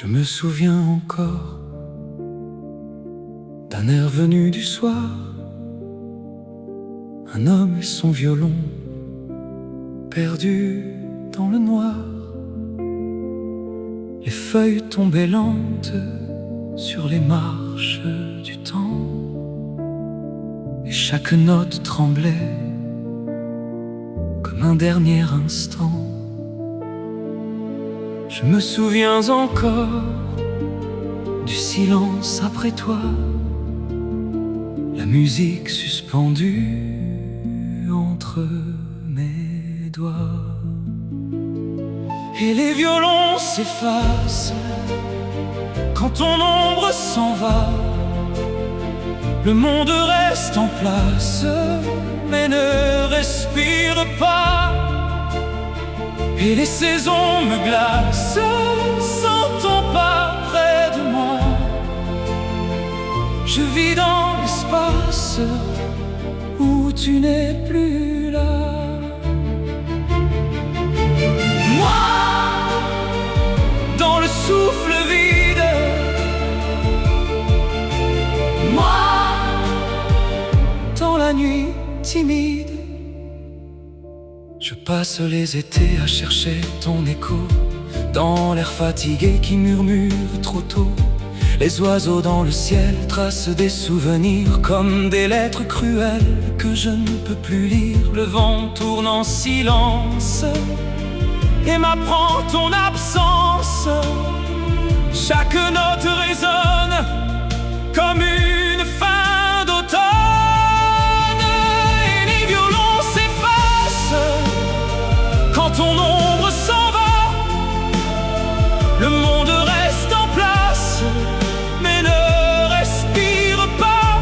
Je me souviens encore d'un air venu du soir, un homme et son violon, perdus dans le noir. Les feuilles tombaient lentes sur les marches du temps, et chaque note tremblait comme un dernier instant. Je me souviens encore du silence après toi, la musique suspendue entre mes doigts. Et les violons s'effacent quand ton ombre s'en va. Le monde reste en place mais ne respire pas. Et les saisons me glacent sans ton pas près de moi. Je vis dans l'espace où tu n'es plus là. Moi, dans le souffle vide, moi, dans la nuit timide. Je passe les étés à chercher ton écho dans l'air fatigué qui murmure trop tôt. Les oiseaux dans le ciel tracent des souvenirs comme des lettres cruelles que je ne peux plus lire. Le vent tourne en silence et m'apprend ton absence. Chaque note résonne comme une fin d'automne. Et les violons s'effacent quand ton ombre s'en va. Le monde reste en place mais ne respire pas.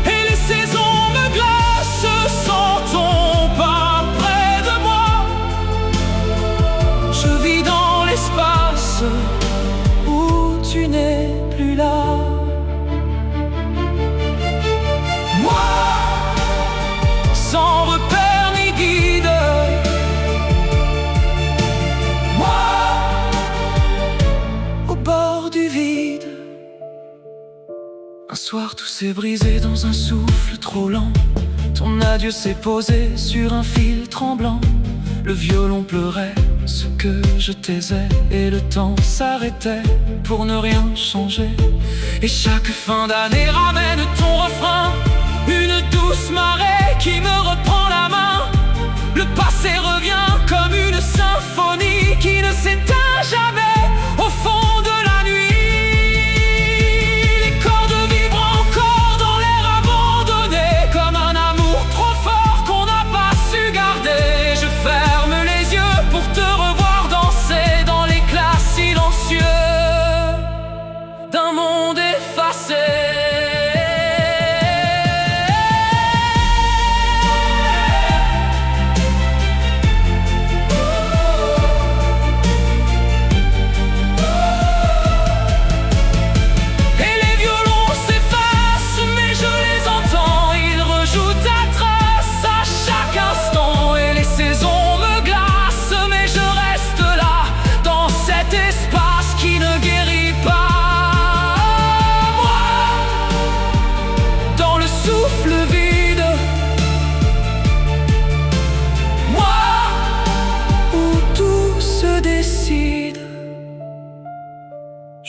Et les saisons me glacent sans ton pas près de moi. Je vis dans l'espace où tu n'es plus là. Moi, sans repère ni guide, moi, au bord du vide. Un soir tout s'est brisé dans un souffle trop lent. Ton adieu s'est posé sur un fil tremblant. Le violon pleurait ce que je taisais, et le temps s'arrêtait pour ne rien changer. Et chaque fin d'année ramène ton refrain, une douce marée qui me reprend la main. Le passé revient comme une symphonie qui ne s'éteint jamais au fond de la nuit. Les cordes vibrent encore dans l'air abandonné, comme un amour trop fort qu'on n'a pas su garder. Je ferme les yeux pour te revoir danser dans l'éclat silencieux d'un monde effacé.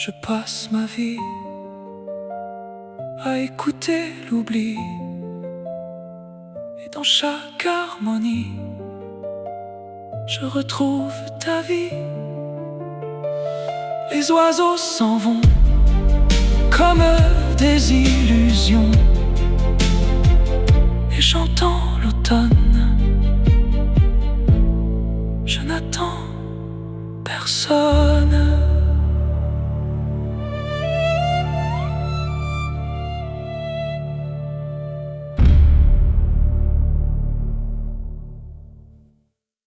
Je passe ma vie à écouter l'oubli, et dans chaque harmonie je retrouve ta vie. Les oiseaux s'en vont comme des illusions, et j'entends l'automne. Je n'attends personne.